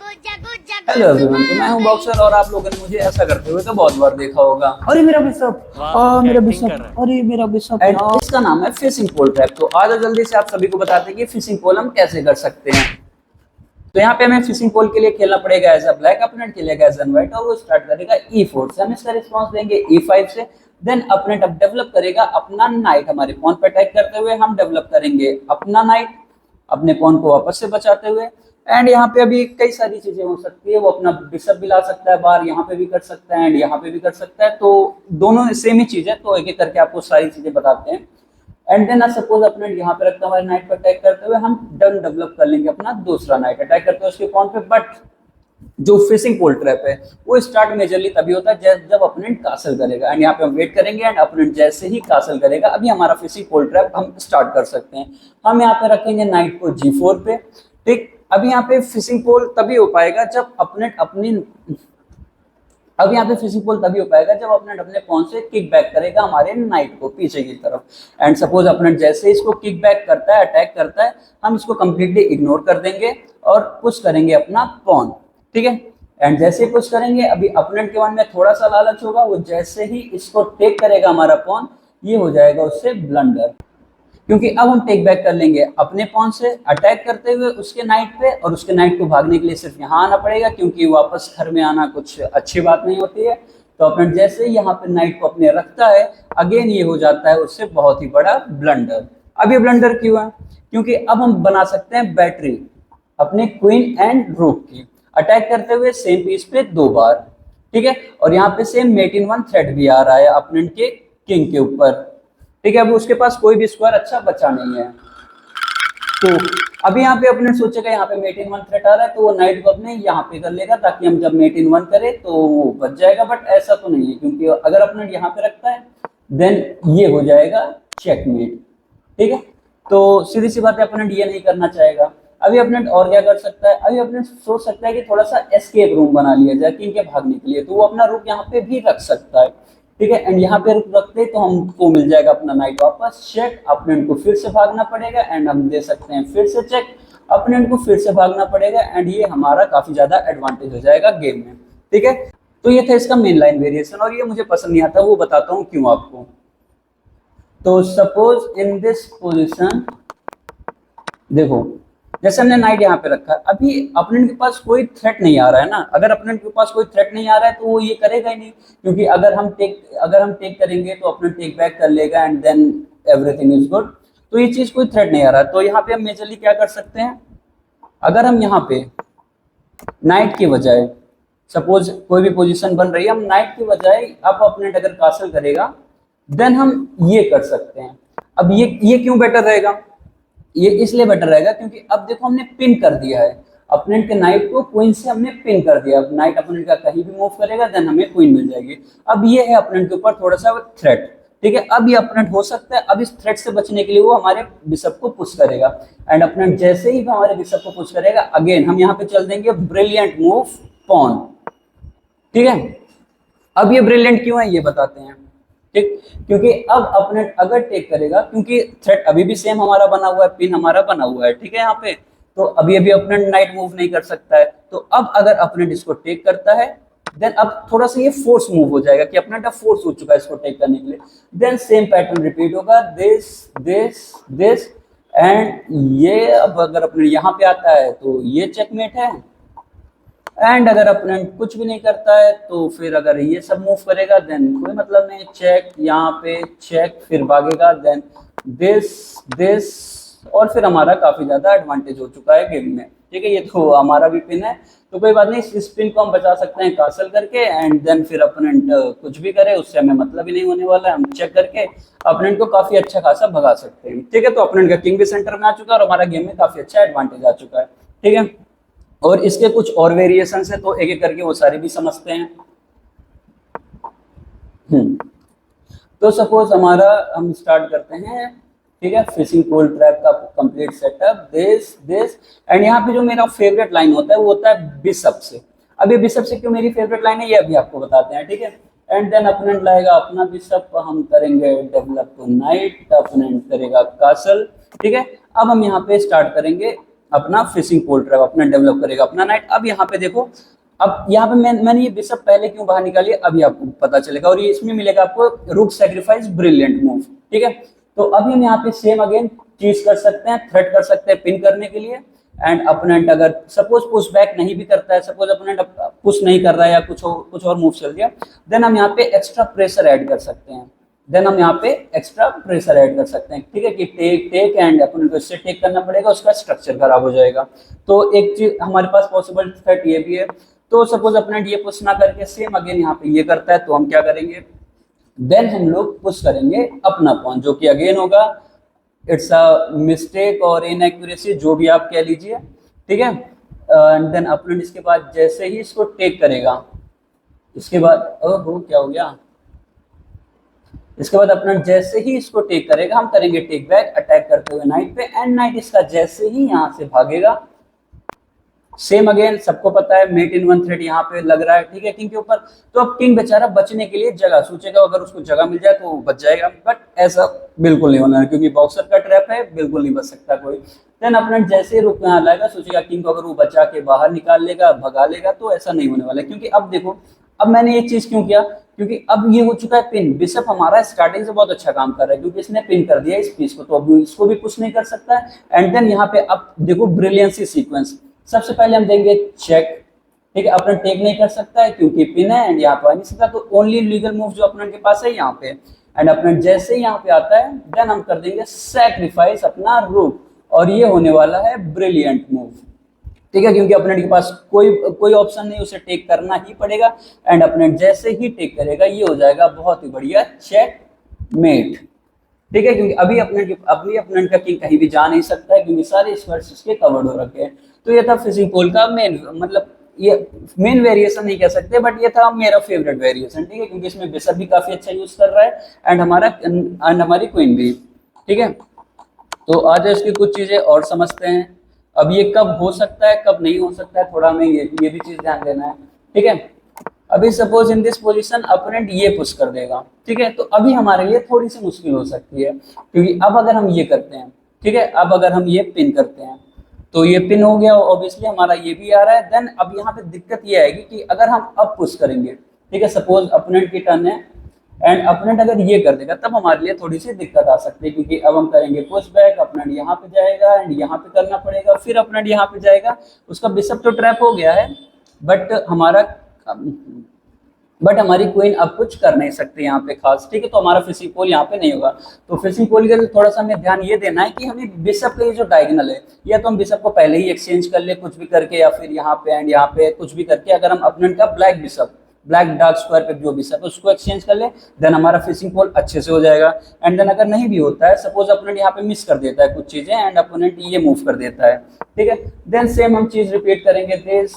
Hello everyone, तो मैं हूं बॉक्सर और आप लोगों ने मुझे ऐसा करते हुए तो बहुत बार देखा होगा। अरे मेरा बिशप, मेरा बिशप, अरे मेरा बिशप एंड यार। इसका नाम है फिशिंग पोल ट्रैप। तो आज जल्दी से आप सभी को बताते हैं कि फिशिंग पोल हम कैसे कर सकते हैं। तो यहाँ पे हमें फिशिंग पोल के लिए खेलना पड़ेगा एज अ ब्लैक, अपोनेंट खेलेगा एज एन व्हाइट और वो स्टार्ट करेगा E4 से। हम इसका रिस्पॉन्स देंगे E5 से। देन अपोनेंट अब डेवलप करेगा अपना नाइट। हमारे पॉन पे अटैक करते हुए हम डेवलप करेंगे अपना नाइट, अपने पॉन को वापस से बचाते हुए। एंड यहाँ पे अभी कई सारी चीजें हो सकती है। वो अपना बिशप भी ला सकता है बाहर, यहाँ पे भी कर सकता है एंड यहाँ पे भी कर सकता है। तो दोनों सेम ही चीज है, तो एक एक करके आपको सारी चीजें बताते हैं। एंड देन सपोज अपोनेंट यहाँ पे रखता हमारे नाइट पर अटैक करते हुए हम डन डेवलप कर लेंगे अपना दूसरा नाइट अटैक करते हुए उसके पॉन पे। बट जो फिशिंग पोल ट्रैप है वो स्टार्ट मेजरली तभी होता है जब अपोनेंट कासल करेगा। एंड यहाँ पे हम वेट करेंगे एंड अपोनेंट जैसे ही कासल करेगा अभी हमारा फिशिंग पोल ट्रैप हम स्टार्ट कर सकते हैं। हम यहाँ पे रखेंगे नाइट को G4 पे। ठीक, अभी यहाँ पे फिशिंग पोल तभी हो पाएगा जब अपोनेंट अपनी अब यहाँ पे फिशिंग पोल तभी हो पाएगा जब अपोनेंट अपने पॉन से किक बैक करेगा हमारे नाइट को पीछे की तरफ। एंड सपोज अपोनेंट जैसे ही इसको किक बैक करता है, अटैक करता है, हम इसको कंप्लीटली इग्नोर कर देंगे और पुश करेंगे अपना पॉन। ठीक है, एंड जैसे ही पुश करेंगे अभी अपोनेंट के मन में थोड़ा सा लालच होगा, वो जैसे ही इसको टेक करेगा हमारा पॉन, ये हो जाएगा उससे ब्लंडर। क्योंकि अब हम टेक बैक कर लेंगे अपने पॉन से अटैक करते हुए उसके नाइट पे, और उसके नाइट को भागने के लिए सिर्फ यहाँ आना पड़ेगा क्योंकि वापस घर में आना कुछ अच्छी बात नहीं होती है। तो अपने जैसे ही यहाँ पे नाइट को अपने रखता है, अगेन ये हो जाता है उससे बहुत ही बड़ा ब्लंडर। अब ये ब्लंडर क्यों है? क्योंकि अब हम बना सकते हैं बैटरी अपने क्वीन एंड रूक की, अटैक करते हुए सेम पीस पे 2 बार। ठीक है, और यहाँ पे सेम मेट इन 1 थ्रेट भी आ रहा है अपोनेंट के किंग के ऊपर। ठीक है, अब उसके पास कोई भी स्क्वायर अच्छा बचा नहीं है। तो अभी यहाँ पे अपने सोचेगा यहाँ पे मेट इन 1 थ्रेट आ रहा है तो वो नाइट को अपने यहाँ पे कर लेगा ताकि हम जब मेट इन 1 करें तो वो बच जाएगा। बट ऐसा तो नहीं है, क्योंकि अगर अपने यहाँ पे रखता है देन ये हो जाएगा चेकमेट। ठीक है, तो सीधी सी बात है अपोनेंट ये नहीं करना चाहेगा। अभी अपोनेंट और क्या कर सकता है? अभी अपोनेंट सोच सकता है कि थोड़ा सा एस्केप रूम बना लिया जाए किंग के भागने के लिए, तो वो अपना रुक यहाँ पे भी रख सकता है। ठीक है, एंड यहाँ पे रुक रखते तो हमको मिल जाएगा अपना नाइट वापस। चेक, अपोनेंट को फिर से भागना पड़ेगा एंड हम दे सकते हैं फिर से चेक, अपोनेंट को फिर से भागना पड़ेगा एंड ये हमारा काफी ज्यादा एडवांटेज हो जाएगा गेम में। ठीक है, तो ये था इसका मेन लाइन वेरिएशन और ये मुझे पसंद नहीं आता, वो बताता हूँ क्यों आपको। तो सपोज इन दिस पोजिशन देखो, जैसे हमने नाइट यहाँ पे रखा है, अभी अपोनेंट के पास कोई थ्रेट नहीं आ रहा है ना। अगर अपोनेंट के पास कोई थ्रेट नहीं आ रहा है तो वो ये करेगा ही नहीं, क्योंकि अगर हम टेक करेंगे तो अपोनेंट टेक बैक कर लेगा and then everything is good. तो ये चीज कोई थ्रेट नहीं आ रहा है, तो यहाँ पे हम मेजरली क्या कर सकते हैं? अगर हम यहाँ पे नाइट के बजाय, सपोज कोई भी पोजीशन बन रही है, हम नाइट के बजाय अब अपोनेंट अगर कासल करेगा देन हम ये कर सकते हैं। अब ये क्यों बेटर रहेगा? ये इसलिए बेटर रहेगा क्योंकि अब देखो हमने पिन कर दिया है अपोनेंट के नाइट को, क्वीन से हमने पिन कर दिया। अब नाइट अपोनेंट का कहीं भी मूव करेगा देन हमें क्वीन मिल जाएगी। अब ये है अपोनेंट के ऊपर थोड़ा सा थ्रेट। ठीक है, अब ये अपोनेंट हो सकता है अब इस थ्रेट से बचने के लिए वो हमारे बिशप को पुश करेगा एंड अपोनेंट जैसे ही हमारे बिशप को पुश करेगा अगेन हम यहाँ पे चल देंगे ब्रिलियंट मूव पॉन। ठीक है, अब ये ब्रिलियंट क्यों है ये बताते हैं। ठीक, क्योंकि अब अपोनेंट अगर टेक करेगा, क्योंकि थ्रेट अभी भी सेम हमारा बना हुआ है, पिन हमारा बना हुआ है। ठीक है, यहाँ पे तो अभी अपोनेंट नाइट मूव नहीं कर सकता है। तो अब अगर अपोनेंट इसको टेक करता है देन अब थोड़ा सा ये फोर्स मूव हो जाएगा कि अपोनेंट अब फोर्स हो चुका है इसको टेक करने के लिए। देन सेम पैटर्न रिपीट होगा, दिस दिस दिस एंड ये। अब अगर अपोनेंट यहाँ पे आता है तो ये चेकमेट है एंड अगर अपोनेंट कुछ भी नहीं करता है तो फिर अगर ये सब मूव करेगा देन कोई मतलब नहीं, चेक, यहाँ पे चेक, फिर भागेगा देन दिस दिस, और फिर हमारा काफी ज्यादा एडवांटेज हो चुका है गेम में। ठीक है, ये तो हमारा भी पिन है तो कोई बात नहीं, इस पिन को हम बचा सकते हैं कासल करके एंड देन फिर अपोनेंट कुछ भी करे उससे हमें मतलब ही नहीं होने वाला है। हम चेक करके अपोनेंट को काफी अच्छा खासा भगा सकते हैं। ठीक है, तो अपोनेंट का किंग भी सेंटर में आ चुका है और हमारा गेम में काफी अच्छा एडवांटेज आ चुका है। ठीक है, और इसके कुछ और वेरिएशन है तो एक एक करके वो सारे भी समझते हैं। तो सपोज हमारा हम स्टार्ट करते हैं। ठीक है, फिशिंग पोल ट्रैप का complete setup, this this and यहाँ पे जो मेरा फेवरेट लाइन होता है वो होता है बिशप से। अब ये बिशप से क्यों मेरी फेवरेट लाइन है ये अभी आपको बताते हैं। ठीक है, एंड देन अपोनेंट लाएगा अपना बिशप, हम करेंगे डेवलप नाइट, अपोनेंट करेगा कासल। ठीक है, अब हम यहाँ पे स्टार्ट करेंगे अपना फिशिंग पोल ट्रैप अपना डेवलप करेगा अपना नाइट। अब यहाँ पे देखो, अब यहाँ पे मैंने ये बिशप पहले क्यों बाहर निकाली अभी आपको पता चलेगा, और ये इसमें मिलेगा आपको रूक सैक्रिफाइस ब्रिलियंट मूव, ठीक है। तो अभी हम यहाँ पे सेम अगेन चीज कर सकते हैं, थ्रेट कर सकते हैं पिन करने के लिए। एंड अपोनेंट अगर सपोज पुश बैक नहीं भी करता है, सपोज अपोनेंट पुश नहीं कर रहा है या कुछ और मूव चल दिया, देन हम यहाँ पे एक्स्ट्रा प्रेशर ऐड कर सकते हैं। देन हम यहाँ पे एक्स्ट्रा प्रेशर ऐड कर सकते हैं, ठीक है, कि टेक एंड अपन को इससे टेक करना पड़ेगा, उसका स्ट्रक्चर खराब हो जाएगा। तो एक चीज हमारे पास पॉसिबल थ्रेट ये भी है। तो सपोज अपोनेंट ये पुश ना करके सेम अगेन यहाँ पे ये करता है, तो हम क्या करेंगे, देन हम लोग पुश करेंगे अपना पॉन, जो कि अगेन होगा इट्स अ मिस्टेक और इनएक्यूरेसी, जो भी आप कह लीजिए, ठीक है। एंड देन अपोनेंट इसके बाद जैसे ही इसको टेक करेगा, इसके बाद ओहो क्या हो गया, इसके बाद अपना जैसे ही इसको टेक करेगा हम करेंगे टेक बैक अटैक करते हुए नाइट पे, एंड नाइट इसका जैसे ही यहाँ से भागेगा, सेम अगेन सबको पता है मेट इन वन थ्रेड यहाँ पे लग रहा है, ठीक है, किंग के ऊपर। तो अब किंग बेचारा बचने के लिए जगह सोचेगा, अगर उसको जगह मिल जाए तो वो बच जाएगा, बट ऐसा बिल्कुल नहीं होना है क्योंकि बॉक्सर का ट्रैप है, बिल्कुल नहीं बच सकता कोई। देन अपना जैसे ही रुक यहाँ लाएगा सोचेगा किंग को अगर वो बचा के बाहर निकाल लेगा भगा लेगा, तो ऐसा नहीं होने वाला है। क्योंकि अब देखो, अब मैंने एक चीज क्यों किया, क्योंकि अब ये हो चुका है पिन, बिशप हमारा स्टार्टिंग से बहुत अच्छा काम कर रहा है क्योंकि इसने पिन कर दिया इस पीस को, तो अब इसको भी कुछ नहीं कर सकता है। एंड देन यहाँ पे अब देखो ब्रिलियंसी सीक्वेंस, सबसे पहले हम देंगे चेक, ठीक है, अपना टेक नहीं कर सकता है क्योंकि पिन है एंड यहाँ पे आ नहीं सकता, तो ओनली लीगल मूव जो अपने के पास है यहाँ पे, एंड अपना जैसे ही यहाँ पे आता है देन हम कर देंगे सैक्रिफाइस अपना रूक, और ये होने वाला है ब्रिलियंट मूव, ठीक है, क्योंकि अपने के पास कोई ऑप्शन नहीं, उसे टेक करना ही पड़ेगा। एंड अपने जैसे ही टेक करेगा ये हो जाएगा बहुत ही बढ़िया चेक मेट, ठीक है, क्योंकि अभी अपने का किंग कहीं भी जा नहीं सकता है क्योंकि सारे स्क्वायर्स इसके कवर्ड हो रखे हैं। तो ये था फिशिंग पोल का मेन, मतलब ये मेन वेरिएशन नहीं कह सकते, बट ये था मेरा फेवरेट वेरिएशन, ठीक है, क्योंकि इसमें बिशप भी काफी अच्छा यूज कर रहा है एंड हमारी क्वीन भी, ठीक है। तो आज इसकी कुछ चीजें और समझते हैं। अब ये कब हो सकता है कब नहीं हो सकता है, थोड़ा हमें ये भी चीज ध्यान देना है, ठीक है। अभी suppose in this position opponent ये पुश कर देगा, ठीक है, तो अभी हमारे लिए थोड़ी सी मुश्किल हो सकती है क्योंकि अब अगर हम ये करते हैं, ठीक है, अब अगर हम ये पिन करते हैं तो ये पिन हो गया, ऑब्वियसली हमारा ये भी आ रहा है। देन अब यहाँ पे दिक्कत ये आएगी कि अगर हम अब पुश करेंगे, ठीक है, सपोज अपोनेंट की टर्न है एंड अपोनेंट अगर ये कर देगा तब हमारे लिए थोड़ी सी दिक्कत आ सकती है क्योंकि अब हम करेंगे पुश बैक, अपोनेंट यहाँ पे जाएगा एंड यहाँ पे करना पड़ेगा, फिर अपोनेंट यहाँ पे जाएगा, उसका बिशप तो ट्रैप हो गया है बट हमारी क्वीन अब कुछ कर नहीं सकती यहाँ पे खास, ठीक है, तो हमारा फिशिंग पोल यहाँ पे नहीं होगा। तो फिशिंग पोल के लिए थोड़ा सा हमें ध्यान ये देना है कि हमें बिशप का ये जो डायगोनल है, या तो हम बिशप को पहले ही एक्सचेंज कर ले कुछ भी करके, या फिर यहाँ पे एंड यहाँ पे कुछ भी करके, अगर हम अपोनेंट का ब्लैक डार्क स्क्वायर पे जो बिशप है उसको एक्सचेंज कर ले, देन हमारा फिशिंग पोल अच्छे से हो जाएगा। एंड देन अगर नहीं भी होता है, सपोज अपोनेंट यहाँ पे मिस कर देता है कुछ चीजें एंड अपोनेंट ये मूव कर देता है, ठीक है, देन सेम हम चीज रिपीट करेंगे, दिस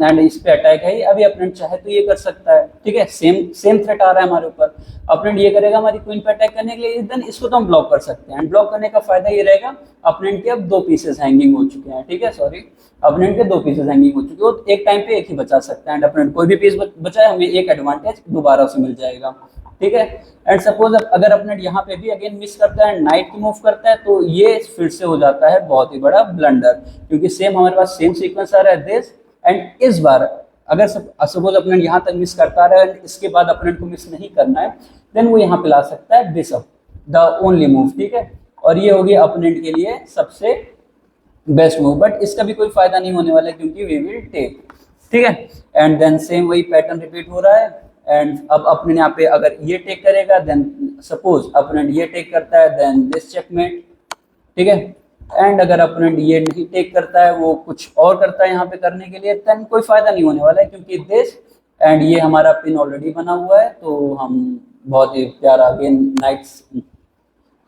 एंड इस पे अटैक है, अभी अपोनेंट चाहे तो ये कर सकता है, ठीक है, सेम थ्रेट आ रहा है हमारे ऊपर, अपोनेंट ये करेगा हमारी क्वीन पे अटैक करने के लिए, देन इसको तो हम ब्लॉक कर सकते हैं। एंड ब्लॉक करने का फायदा ये रहेगा अपोनेंट के अब 2 पीसेस हैंगिंग हो चुके हैं, ठीक है, सॉरी अपोनेंट के 2 पीसेस हैंगिंग हो चुके हैं, एक टाइम पे एक ही बचा सकते हैं एंड अपोनेंट कोई भी पीस बचाए हमें एक एडवांटेज दोबारा से मिल जाएगा, ठीक है। एंड सपोज अगर अपोनेंट यहाँ पे भी अगेन मिस करता है, नाइट की मूव करता है, तो ये फिर से हो जाता है बहुत ही बड़ा ब्लंडर क्योंकि सेम हमारे पास सेम सीक्वेंस आ रहा है दिस, एंड इस बार अगर सपोज अपोनेंट यहाँ तक मिस करता रहा है इसके बाद अपोनेंट को मिस नहीं करना है, देन वो यहाँ पे ला सकता है बिशप द ओनली मूव, ठीक है, और ये होगी अपोनेंट के लिए सबसे बेस्ट मूव, बट इसका भी कोई फायदा नहीं होने वाला है क्योंकि वी विल टेक, ठीक है। एंड देन सेम वही पैटर्न रिपीट हो रहा है एंड अब अपने यहाँ पे अगर ये टेक करेगा, देन सपोज अपोनेंट ये टेक करता है, देन दिस चेकमेट, ठीक है। एंड अगर अपोनेंट ये नहीं टेक करता है, वो कुछ और करता है यहाँ पे करने के लिए, देन कोई फायदा नहीं होने वाला है क्योंकि दिस एंड ये हमारा पिन ऑलरेडी बना हुआ है, तो हम बहुत ही प्यारा अगेन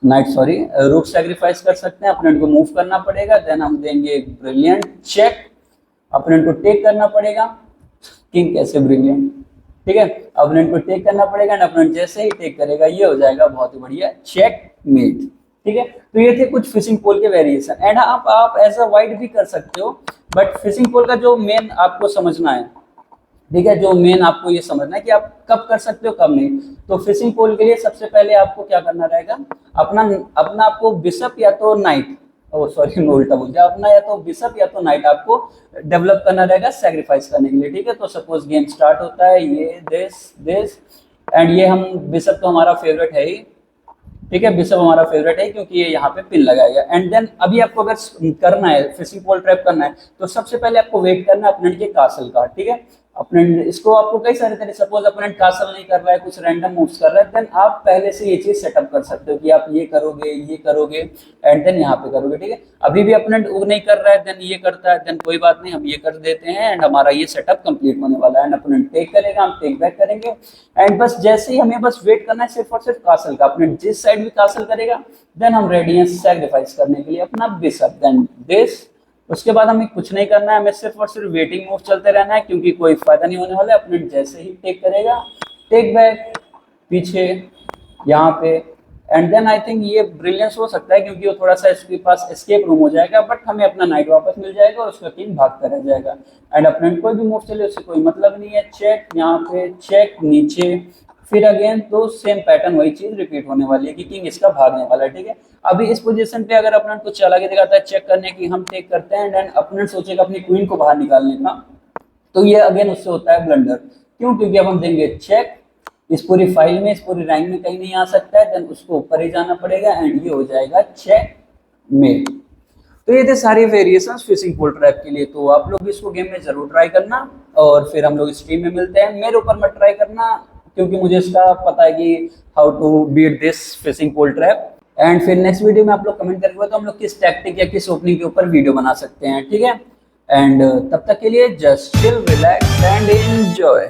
रूक सैक्रिफाइस कर सकते हैं, अपोनेंट को मूव करना पड़ेगा, देन हम देंगे ब्रिलियंट चेक, अपोनेंट को टेक करना पड़ेगा, किंग कैसे ब्रिलियंट, ठीक है, अपोनेंट को टेक करना पड़ेगा एंड अपोनेंट जैसे ही टेक करेगा ये हो जाएगा बहुत ही बढ़िया चेक मेट, ठीक है। तो ये थे कुछ फिशिंग पोल के वेरिएशन एंड आप ऐसा वाइड भी कर सकते हो, बट फिशिंग पोल का जो मेन आपको समझना है, ठीक है, जो मेन आपको ये समझना है कि आप कब कर सकते हो कब नहीं। तो फिशिंग पोल के लिए सबसे पहले आपको क्या करना रहेगा, अपना आपको बिशप या तो नाइट, ओ सॉरी मैं उल्टा बोल दिया, अपना या तो बिशप या तो नाइट आपको डेवलप करना रहेगा सैक्रिफाइस करने के लिए, ठीक है। तो सपोज गेम स्टार्ट होता है, ये दिस एंड ये हम बिशप तो हमारा फेवरेट है ही, ठीक है, बिशप हमारा फेवरेट है क्योंकि ये यहाँ पे पिन लगाएगा। एंड देन अभी आपको अगर करना है फिशिंग पोल ट्रैप करना है तो सबसे पहले आपको वेट करना है अपोनेंट के कासल का, ठीक है। अपोनेंट इसको आपको कई सारे तरीके, सपोज अपोनेंट कासल नहीं कर रहा है, कुछ रैंडम मूव्स कर रहा है, देन आप पहले से ये चीज सेटअप कर सकते हो कि आप ये करोगे एंड देन यहाँ पे करोगे, ठीक है। अभी भी अपोनेंट वो नहीं कर रहा है, देन ये करता है, देन कोई बात नहीं, हम ये कर देते हैं एंड हमारा ये सेटअप कंप्लीट होने वाला है। एंड अपोनेंट टेक करेगा, हम टेक बैक करेंगे एंड बस जैसे ही हमें बस वेट करना है सिर्फ और सिर्फ कासल का। अपोनेंट जिस साइड भी कासल करेगा देन हम रेडी हैं सैक्रिफाइस करने के लिए अपना बिशप, देन दिस। उसके बाद हमें कुछ नहीं करना है, हमें सिर्फ और सिर्फ वेटिंग मूव चलते रहना है क्योंकि कोई फायदा नहीं होने वाला है। अपोनेंट जैसे ही टेक करेगा, टेक बैक पीछे यहाँ पे एंड देन आई थिंक ये ब्रिलियंस हो सकता है क्योंकि वो थोड़ा सा इसके पास एस्केप रूम हो जाएगा, बट हमें अपना नाइट वापस मिल जाएगा और उसका किंग भागता रह जाएगा। एंड अपोनेंट कोई भी मूव चले उससे कोई मतलब नहीं है, चेक यहाँ पे, चेक नीचे, फिर अगेन तो सेम पैटर्न वही चीज रिपीट होने वाली है कि किंग इसका भागने वाला है, ठीक है। अभी इस पोजीशन पे अगर अपोनेंट कुछ चालाकी दिखाता है चेक करने की, हम टेक करते हैं एंड अपोनेंट सोचेगा अपनी क्वीन को बाहर निकालने का, तो ये अगेन उससे होता है ब्लंडर। क्यों? क्योंकि अब हम देंगे चेक, इस पूरी फाइल में, इस पूरी रैंक में कहीं नहीं आ सकता है, देन उसको ऊपर ही जाना पड़ेगा एंड ये हो जाएगा चेक में। तो ये थे सारी वेरिएशंस फिशिंग पोल ट्रैप के लिए। तो आप लोग भी इसको गेम में जरूर ट्राई करना और फिर हम लोग स्ट्रीम में मिलते हैं। मेरे ऊपर मत ट्राई करना क्योंकि मुझे इसका पता है कि how to beat this fishing pole trap. And फिर नेक्स्ट वीडियो में आप लोग कमेंट करके तो हम लोग किस टैक्टिक या किस ओपनिंग के ऊपर वीडियो बना सकते हैं, ठीक है। एंड तब तक के लिए just chill, relax and enjoy.